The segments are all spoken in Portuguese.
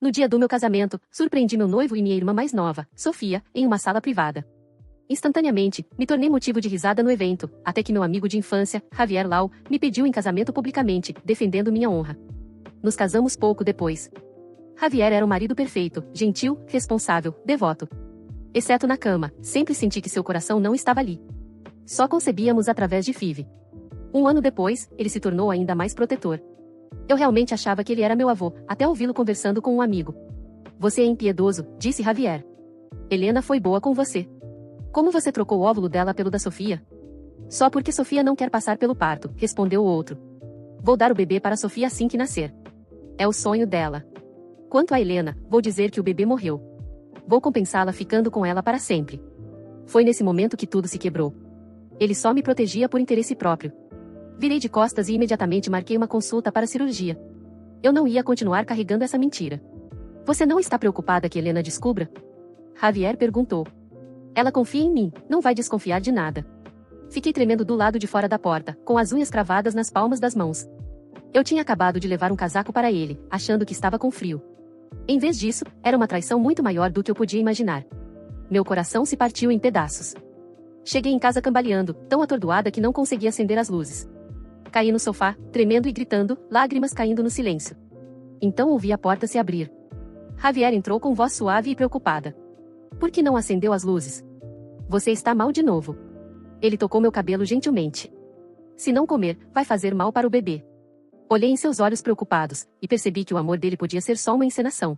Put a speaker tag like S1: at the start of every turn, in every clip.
S1: No dia do meu casamento, surpreendi meu noivo e minha irmã mais nova, Sofia, em uma sala privada. Instantaneamente, me tornei motivo de risada no evento, até que meu amigo de infância, Javier Lau, me pediu em casamento publicamente, defendendo minha honra. Nos casamos pouco depois. Javier era um marido perfeito, gentil, responsável, devoto. Exceto na cama, sempre senti que seu coração não estava ali. Só concebíamos através de FIV. Um ano depois, ele se tornou ainda mais protetor. Eu realmente achava que ele era meu avô, até ouvi-lo conversando com um amigo. Você é impiedoso, disse Javier. Helena foi boa com você. Como você trocou o óvulo dela pelo da Sofia? Só porque Sofia não quer passar pelo parto, respondeu o outro. Vou dar o bebê para Sofia assim que nascer. É o sonho dela. Quanto a Helena, vou dizer que o bebê morreu. Vou compensá-la ficando com ela para sempre. Foi nesse momento que tudo se quebrou. Ele só me protegia por interesse próprio. Virei de costas e imediatamente marquei uma consulta para cirurgia. Eu não ia continuar carregando essa mentira. Você não está preocupada que Helena descubra? Javier perguntou. Ela confia em mim, não vai desconfiar de nada. Fiquei tremendo do lado de fora da porta, com as unhas cravadas nas palmas das mãos. Eu tinha acabado de levar um casaco para ele, achando que estava com frio. Em vez disso, era uma traição muito maior do que eu podia imaginar. Meu coração se partiu em pedaços. Cheguei em casa cambaleando, tão atordoada que não conseguia acender as luzes. Caí no sofá, tremendo e gritando, lágrimas caindo no silêncio. Então ouvi a porta se abrir. Javier entrou com voz suave e preocupada. Por que não acendeu as luzes? Você está mal de novo. Ele tocou meu cabelo gentilmente. Se não comer, vai fazer mal para o bebê. Olhei em seus olhos preocupados, e percebi que o amor dele podia ser só uma encenação.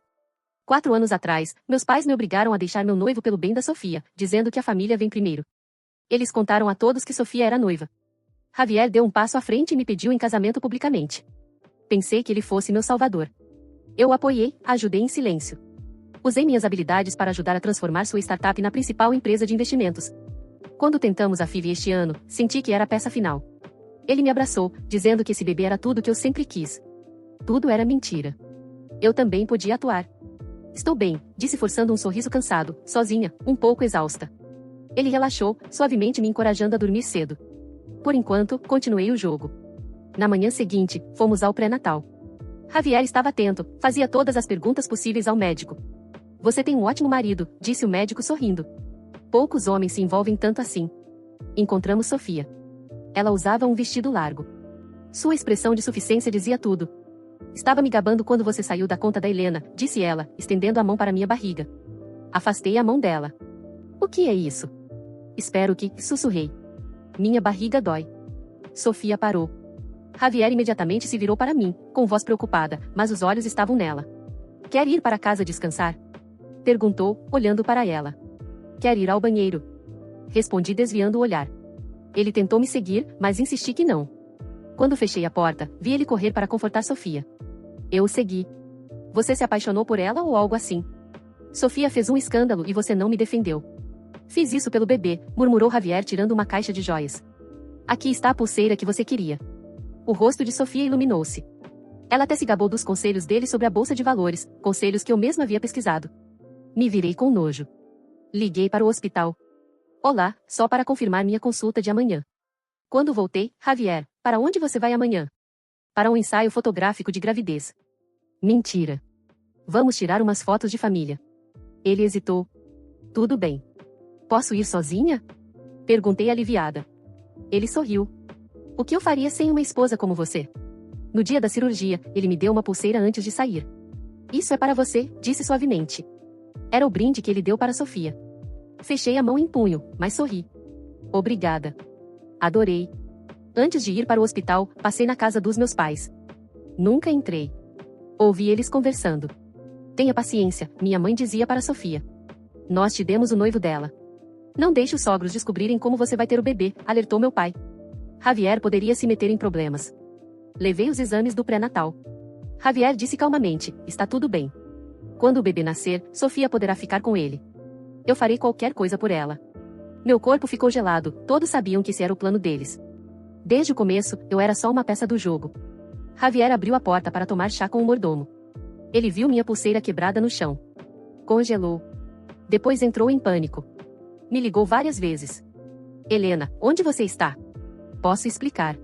S1: 4 anos atrás, meus pais me obrigaram a deixar meu noivo pelo bem da Sofia, dizendo que a família vem primeiro. Eles contaram a todos que Sofia era noiva. Javier deu um passo à frente e me pediu em casamento publicamente. Pensei que ele fosse meu salvador. Eu o apoiei, ajudei em silêncio. Usei minhas habilidades para ajudar a transformar sua startup na principal empresa de investimentos. Quando tentamos a FIV este ano, senti que era a peça final. Ele me abraçou, dizendo que esse bebê era tudo que eu sempre quis. Tudo era mentira. Eu também podia atuar. Estou bem, disse forçando um sorriso cansado, sozinha, um pouco exausta. Ele relaxou, suavemente me encorajando a dormir cedo. Por enquanto, continuei o jogo. Na manhã seguinte, fomos ao pré-natal. Javier estava atento, fazia todas as perguntas possíveis ao médico. Você tem um ótimo marido, disse o médico sorrindo. Poucos homens se envolvem tanto assim. Encontramos Sofia. Ela usava um vestido largo. Sua expressão de suficiência dizia tudo. Estava me gabando quando você saiu da conta da Helena, disse ela, estendendo a mão para minha barriga. Afastei a mão dela. O que é isso? Espero que, sussurrei. Minha barriga dói. Sofia parou. Javier imediatamente se virou para mim, com voz preocupada, mas os olhos estavam nela. Quer ir para casa descansar? Perguntou, olhando para ela. Quer ir ao banheiro? Respondi desviando o olhar. Ele tentou me seguir, mas insisti que não. Quando fechei a porta, vi ele correr para confortar Sofia. Eu o segui. Você se apaixonou por ela ou algo assim? Sofia fez um escândalo e você não me defendeu. Fiz isso pelo bebê, murmurou Javier tirando uma caixa de joias. Aqui está a pulseira que você queria. O rosto de Sofia iluminou-se. Ela até se gabou dos conselhos dele sobre a bolsa de valores, conselhos que eu mesma havia pesquisado. Me virei com nojo. Liguei para o hospital. Olá, só para confirmar minha consulta de amanhã. Quando voltei, Javier, para onde você vai amanhã? Para um ensaio fotográfico de gravidez. Mentira. Vamos tirar umas fotos de família. Ele hesitou. Tudo bem. Posso ir sozinha? Perguntei aliviada. Ele sorriu. O que eu faria sem uma esposa como você? No dia da cirurgia, ele me deu uma pulseira antes de sair. Isso é para você, disse suavemente. Era o brinde que ele deu para Sofia. Fechei a mão em punho, mas sorri. Obrigada. Adorei. Antes de ir para o hospital, passei na casa dos meus pais. Nunca entrei. Ouvi eles conversando. Tenha paciência, minha mãe dizia para Sofia. Nós te demos o noivo dela. Não deixe os sogros descobrirem como você vai ter o bebê, alertou meu pai. Javier poderia se meter em problemas. Levei os exames do pré-natal. Javier disse calmamente, está tudo bem. Quando o bebê nascer, Sofia poderá ficar com ele. Eu farei qualquer coisa por ela. Meu corpo ficou gelado, todos sabiam que esse era o plano deles. Desde o começo, eu era só uma peça do jogo. Javier abriu a porta para tomar chá com o mordomo. Ele viu minha pulseira quebrada no chão. Congelou. Depois entrou em pânico. Me ligou várias vezes. Helena, onde você está? Posso explicar.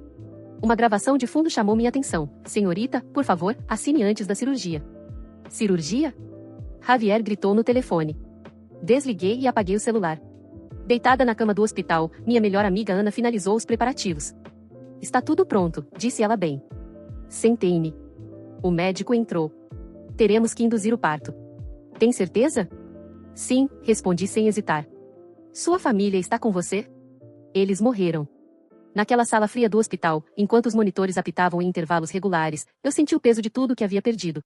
S1: Uma gravação de fundo chamou minha atenção. Senhorita, por favor, assine antes da cirurgia. Cirurgia? Javier gritou no telefone. Desliguei e apaguei o celular. Deitada na cama do hospital, minha melhor amiga Ana finalizou os preparativos. Está tudo pronto, disse ela bem. Sentei-me. O médico entrou. Teremos que induzir o parto. Tem certeza? Sim, respondi sem hesitar. Sua família está com você? Eles morreram. Naquela sala fria do hospital, enquanto os monitores apitavam em intervalos regulares, eu senti o peso de tudo que havia perdido.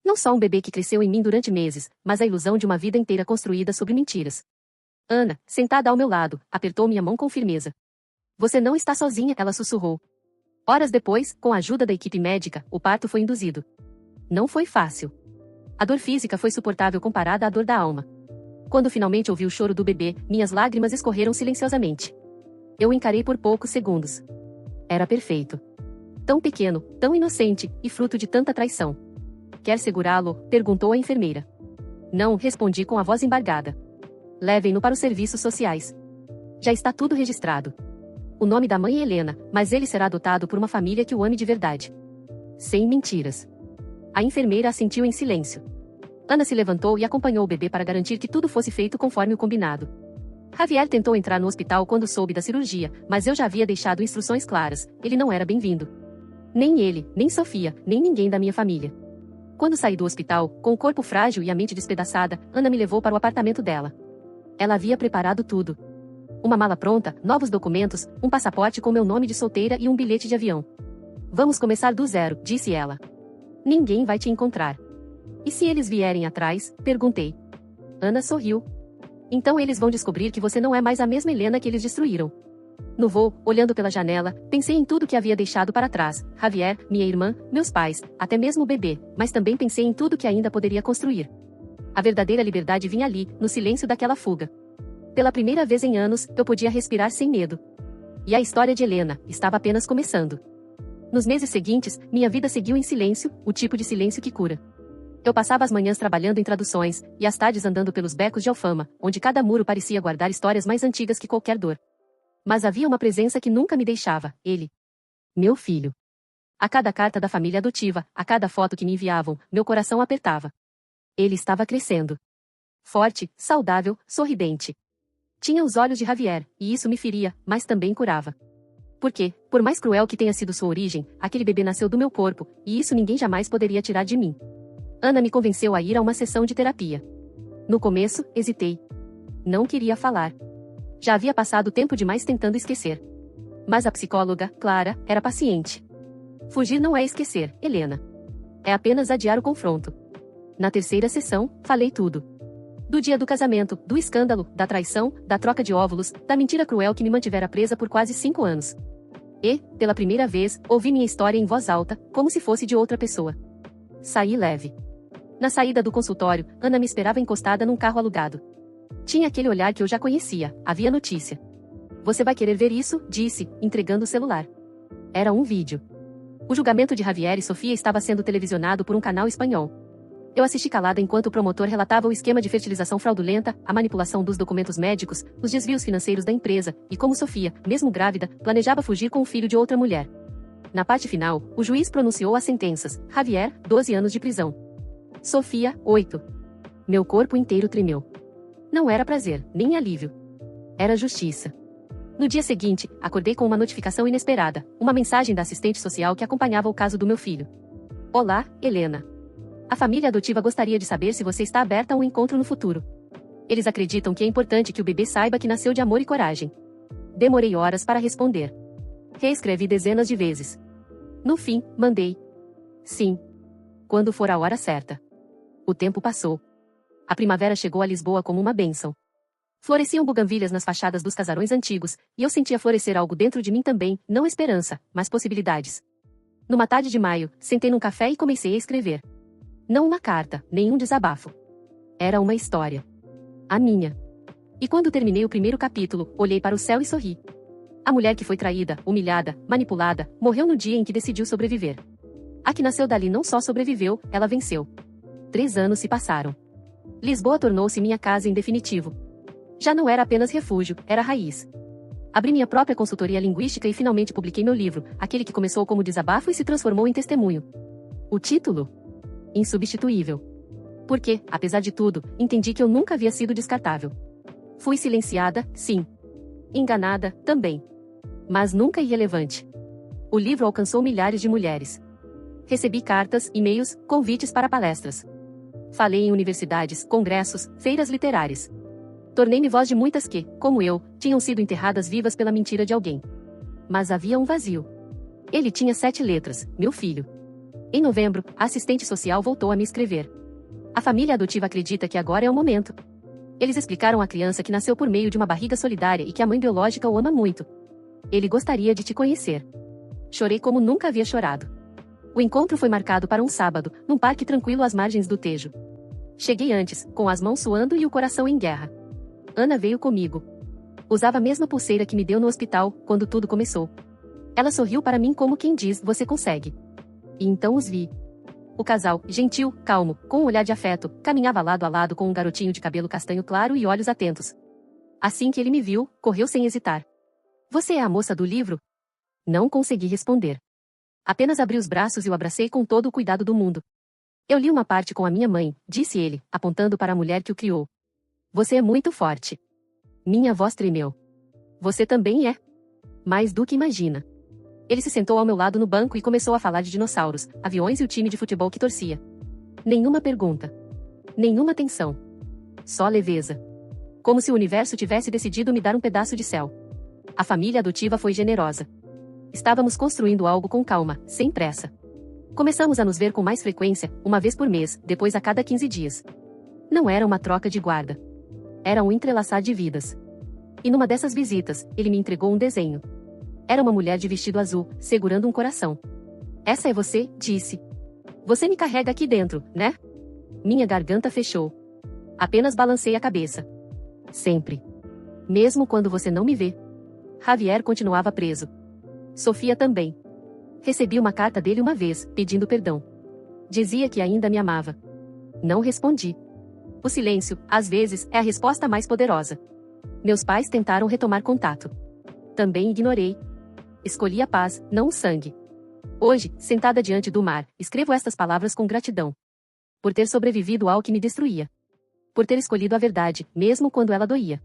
S1: Não só um bebê que cresceu em mim durante meses, mas a ilusão de uma vida inteira construída sobre mentiras. Ana, sentada ao meu lado, apertou minha mão com firmeza. Você não está sozinha, ela sussurrou. Horas depois, com a ajuda da equipe médica, o parto foi induzido. Não foi fácil. A dor física foi suportável comparada à dor da alma. Quando finalmente ouvi o choro do bebê, minhas lágrimas escorreram silenciosamente. Eu o encarei por poucos segundos. Era perfeito. Tão pequeno, tão inocente, e fruto de tanta traição. Quer segurá-lo? Perguntou a enfermeira. Não, respondi com a voz embargada. Levem-no para os serviços sociais. Já está tudo registrado. O nome da mãe é Helena, mas ele será adotado por uma família que o ame de verdade. Sem mentiras. A enfermeira assentiu em silêncio. Ana se levantou e acompanhou o bebê para garantir que tudo fosse feito conforme o combinado. Javier tentou entrar no hospital quando soube da cirurgia, mas eu já havia deixado instruções claras, ele não era bem-vindo. Nem ele, nem Sofia, nem ninguém da minha família. Quando saí do hospital, com o corpo frágil e a mente despedaçada, Ana me levou para o apartamento dela. Ela havia preparado tudo. Uma mala pronta, novos documentos, um passaporte com meu nome de solteira e um bilhete de avião. Vamos começar do zero, disse ela. Ninguém vai te encontrar. E se eles vierem atrás? Perguntei. Ana sorriu. Então eles vão descobrir que você não é mais a mesma Helena que eles destruíram. No voo, olhando pela janela, pensei em tudo que havia deixado para trás, Javier, minha irmã, meus pais, até mesmo o bebê, mas também pensei em tudo que ainda poderia construir. A verdadeira liberdade vinha ali, no silêncio daquela fuga. Pela primeira vez em anos, eu podia respirar sem medo. E a história de Helena estava apenas começando. Nos meses seguintes, minha vida seguiu em silêncio, o tipo de silêncio que cura. Eu passava as manhãs trabalhando em traduções, e as tardes andando pelos becos de Alfama, onde cada muro parecia guardar histórias mais antigas que qualquer dor. Mas havia uma presença que nunca me deixava, ele. Meu filho. A cada carta da família adotiva, a cada foto que me enviavam, meu coração apertava. Ele estava crescendo. Forte, saudável, sorridente. Tinha os olhos de Javier, e isso me feria, mas também curava. Porque, por mais cruel que tenha sido sua origem, aquele bebê nasceu do meu corpo, e isso ninguém jamais poderia tirar de mim. Ana me convenceu a ir a uma sessão de terapia. No começo, hesitei. Não queria falar. Já havia passado tempo demais tentando esquecer. Mas a psicóloga, Clara, era paciente. Fugir não é esquecer, Helena. É apenas adiar o confronto. Na terceira sessão, falei tudo. Do dia do casamento, do escândalo, da traição, da troca de óvulos, da mentira cruel que me mantivera presa por quase 5 anos. E, pela primeira vez, ouvi minha história em voz alta, como se fosse de outra pessoa. Saí leve. Na saída do consultório, Ana me esperava encostada num carro alugado. Tinha aquele olhar que eu já conhecia, havia notícia. Você vai querer ver isso? Disse, entregando o celular. Era um vídeo. O julgamento de Javier e Sofia estava sendo televisionado por um canal espanhol. Eu assisti calada enquanto o promotor relatava o esquema de fertilização fraudulenta, a manipulação dos documentos médicos, os desvios financeiros da empresa, e como Sofia, mesmo grávida, planejava fugir com o filho de outra mulher. Na parte final, o juiz pronunciou as sentenças: Javier, 12 anos de prisão. Sofia, 8. Meu corpo inteiro tremeu. Não era prazer, nem alívio. Era justiça. No dia seguinte, acordei com uma notificação inesperada, uma mensagem da assistente social que acompanhava o caso do meu filho. Olá, Helena. A família adotiva gostaria de saber se você está aberta a um encontro no futuro. Eles acreditam que é importante que o bebê saiba que nasceu de amor e coragem. Demorei horas para responder. Reescrevi dezenas de vezes. No fim, mandei. Sim. Quando for a hora certa. O tempo passou. A primavera chegou a Lisboa como uma bênção. Floresciam buganvílias nas fachadas dos casarões antigos, e eu sentia florescer algo dentro de mim também, não esperança, mas possibilidades. Numa tarde de maio, sentei num café e comecei a escrever. Não uma carta, nem um desabafo. Era uma história. A minha. E quando terminei o primeiro capítulo, olhei para o céu e sorri. A mulher que foi traída, humilhada, manipulada, morreu no dia em que decidiu sobreviver. A que nasceu dali não só sobreviveu, ela venceu. 3 anos se passaram. Lisboa tornou-se minha casa em definitivo. Já não era apenas refúgio, era raiz. Abri minha própria consultoria linguística e finalmente publiquei meu livro, aquele que começou como desabafo e se transformou em testemunho. O título? Insubstituível. Porque, apesar de tudo, entendi que eu nunca havia sido descartável. Fui silenciada, sim. Enganada, também. Mas nunca irrelevante. O livro alcançou milhares de mulheres. Recebi cartas, e-mails, convites para palestras. Falei em universidades, congressos, feiras literárias. Tornei-me voz de muitas que, como eu, tinham sido enterradas vivas pela mentira de alguém. Mas havia um vazio. Ele tinha 7 letras, meu filho. Em novembro, a assistente social voltou a me escrever. A família adotiva acredita que agora é o momento. Eles explicaram à criança que nasceu por meio de uma barriga solidária e que a mãe biológica o ama muito. Ele gostaria de te conhecer. Chorei como nunca havia chorado. O encontro foi marcado para um sábado, num parque tranquilo às margens do Tejo. Cheguei antes, com as mãos suando e o coração em guerra. Ana veio comigo. Usava a mesma pulseira que me deu no hospital, quando tudo começou. Ela sorriu para mim como quem diz, você consegue. E então os vi. O casal, gentil, calmo, com um olhar de afeto, caminhava lado a lado com um garotinho de cabelo castanho claro e olhos atentos. Assim que ele me viu, correu sem hesitar. Você é a moça do livro? Não consegui responder. Apenas abri os braços e o abracei com todo o cuidado do mundo. Eu li uma parte com a minha mãe, disse ele, apontando para a mulher que o criou. Você é muito forte. Minha voz tremeu. Você também é. Mais do que imagina. Ele se sentou ao meu lado no banco e começou a falar de dinossauros, aviões e o time de futebol que torcia. Nenhuma pergunta. Nenhuma tensão. Só leveza. Como se o universo tivesse decidido me dar um pedaço de céu. A família adotiva foi generosa. Estávamos construindo algo com calma, sem pressa. Começamos a nos ver com mais frequência, uma vez por mês, depois a cada 15 dias. Não era uma troca de guarda. Era um entrelaçar de vidas. E numa dessas visitas, ele me entregou um desenho. Era uma mulher de vestido azul, segurando um coração. Essa é você, disse. Você me carrega aqui dentro, né? Minha garganta fechou. Apenas balancei a cabeça. Sempre. Mesmo quando você não me vê. Javier continuava preso. Sofia também. Recebi uma carta dele uma vez, pedindo perdão. Dizia que ainda me amava. Não respondi. O silêncio, às vezes, é a resposta mais poderosa. Meus pais tentaram retomar contato. Também ignorei. Escolhi a paz, não o sangue. Hoje, sentada diante do mar, escrevo estas palavras com gratidão. Por ter sobrevivido ao que me destruía. Por ter escolhido a verdade, mesmo quando ela doía.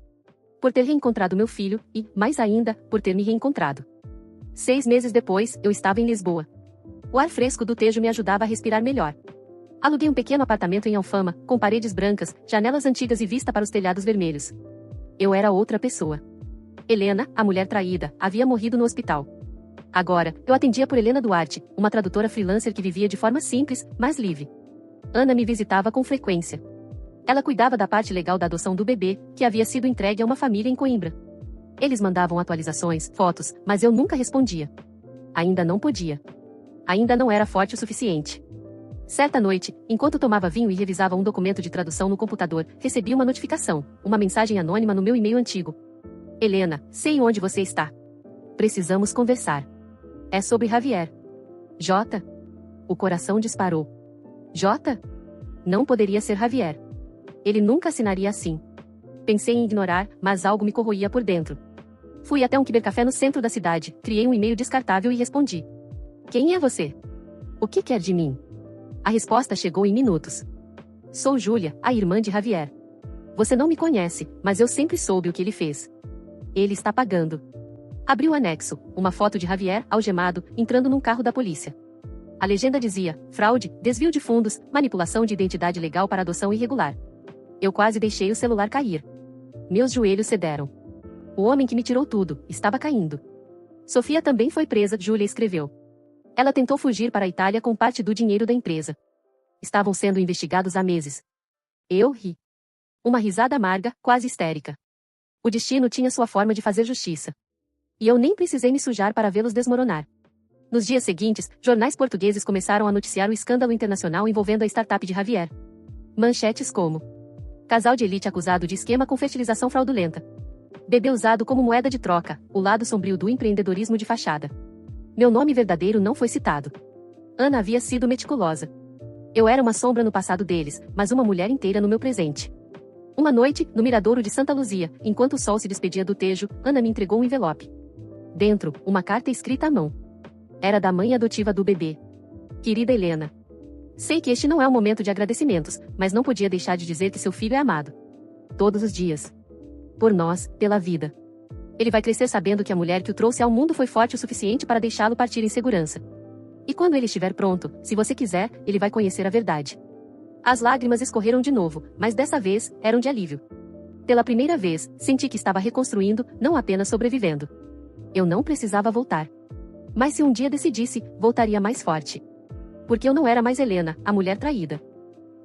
S1: Por ter reencontrado meu filho e, mais ainda, por ter me reencontrado. 6 meses depois, eu estava em Lisboa. O ar fresco do Tejo me ajudava a respirar melhor. Aluguei um pequeno apartamento em Alfama, com paredes brancas, janelas antigas e vista para os telhados vermelhos. Eu era outra pessoa. Helena, a mulher traída, havia morrido no hospital. Agora, eu atendia por Helena Duarte, uma tradutora freelancer que vivia de forma simples, mas livre. Ana me visitava com frequência. Ela cuidava da parte legal da adoção do bebê, que havia sido entregue a uma família em Coimbra. Eles mandavam atualizações, fotos, mas eu nunca respondia. Ainda não podia. Ainda não era forte o suficiente. Certa noite, enquanto tomava vinho e revisava um documento de tradução no computador, recebi uma notificação, uma mensagem anônima no meu e-mail antigo. Helena, sei onde você está. Precisamos conversar. É sobre Javier. J. O coração disparou. J? Não poderia ser Javier. Ele nunca assinaria assim. Pensei em ignorar, mas algo me corroía por dentro. Fui até um cybercafé no centro da cidade, criei um e-mail descartável e respondi. Quem é você? O que quer de mim? A resposta chegou em minutos. Sou Júlia, a irmã de Javier. Você não me conhece, mas eu sempre soube o que ele fez. Ele está pagando. Abri o anexo, uma foto de Javier, algemado, entrando num carro da polícia. A legenda dizia, fraude, desvio de fundos, manipulação de identidade legal para adoção irregular. Eu quase deixei o celular cair. Meus joelhos cederam. O homem que me tirou tudo, estava caindo. Sofia também foi presa, Júlia escreveu. Ela tentou fugir para a Itália com parte do dinheiro da empresa. Estavam sendo investigados há meses. Eu ri. Uma risada amarga, quase histérica. O destino tinha sua forma de fazer justiça. E eu nem precisei me sujar para vê-los desmoronar. Nos dias seguintes, jornais portugueses começaram a noticiar o escândalo internacional envolvendo a startup de Javier. Manchetes como: casal de elite acusado de esquema com fertilização fraudulenta. Bebê usado como moeda de troca, o lado sombrio do empreendedorismo de fachada. Meu nome verdadeiro não foi citado. Ana havia sido meticulosa. Eu era uma sombra no passado deles, mas uma mulher inteira no meu presente. Uma noite, no miradouro de Santa Luzia, enquanto o sol se despedia do Tejo, Ana me entregou um envelope. Dentro, uma carta escrita à mão. Era da mãe adotiva do bebê. Querida Helena. Sei que este não é o momento de agradecimentos, mas não podia deixar de dizer que seu filho é amado. Todos os dias. Por nós, pela vida. Ele vai crescer sabendo que a mulher que o trouxe ao mundo foi forte o suficiente para deixá-lo partir em segurança. E quando ele estiver pronto, se você quiser, ele vai conhecer a verdade. As lágrimas escorreram de novo, mas dessa vez, eram de alívio. Pela primeira vez, senti que estava reconstruindo, não apenas sobrevivendo. Eu não precisava voltar. Mas se um dia decidisse, voltaria mais forte. Porque eu não era mais Helena, a mulher traída.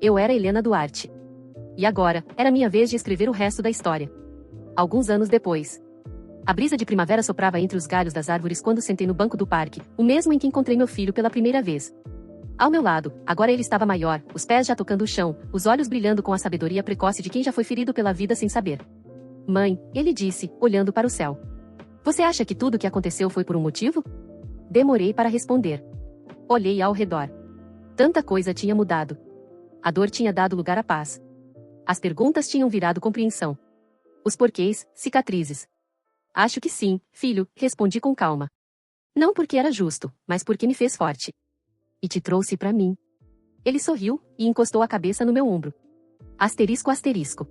S1: Eu era Helena Duarte. E agora, era minha vez de escrever o resto da história. Alguns anos depois. A brisa de primavera soprava entre os galhos das árvores quando sentei no banco do parque, o mesmo em que encontrei meu filho pela primeira vez. Ao meu lado, agora ele estava maior, os pés já tocando o chão, os olhos brilhando com a sabedoria precoce de quem já foi ferido pela vida sem saber. Mãe, ele disse, olhando para o céu. Você acha que tudo o que aconteceu foi por um motivo? Demorei para responder. Olhei ao redor. Tanta coisa tinha mudado. A dor tinha dado lugar à paz. As perguntas tinham virado compreensão. Os porquês, cicatrizes. Acho que sim, filho, respondi com calma. Não porque era justo, mas porque me fez forte. E te trouxe para mim. Ele sorriu e encostou a cabeça no meu ombro. Asterisco asterisco.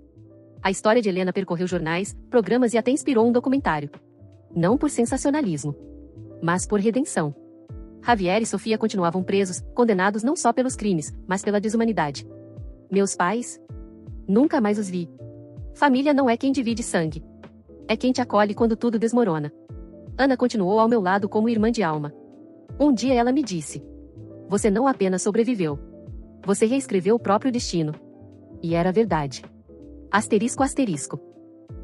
S1: A história de Helena percorreu jornais, programas e até inspirou um documentário. Não por sensacionalismo, mas por redenção. Javier e Sofia continuavam presos, condenados não só pelos crimes, mas pela desumanidade. Meus pais? Nunca mais os vi. Família não é quem divide sangue. É quem te acolhe quando tudo desmorona. Ana continuou ao meu lado como irmã de alma. Um dia ela me disse: você não apenas sobreviveu. Você reescreveu o próprio destino. E era verdade. Asterisco asterisco.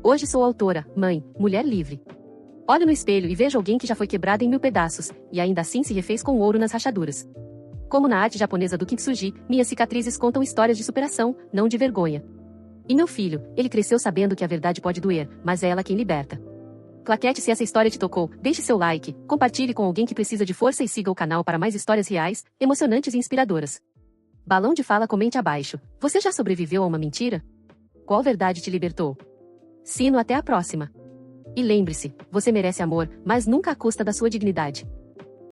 S1: Hoje sou autora, mãe, mulher livre. Olho no espelho e vejo alguém que já foi quebrada em 1000 pedaços, e ainda assim se refez com ouro nas rachaduras. Como na arte japonesa do kintsugi, minhas cicatrizes contam histórias de superação, não de vergonha. E meu filho, ele cresceu sabendo que a verdade pode doer, mas é ela quem liberta. Claquete se essa história te tocou, deixe seu like, compartilhe com alguém que precisa de força e siga o canal para mais histórias reais, emocionantes e inspiradoras. Balão de fala, comente abaixo. Você já sobreviveu a uma mentira? Qual verdade te libertou? Sino, até a próxima. E lembre-se, você merece amor, mas nunca à custa da sua dignidade.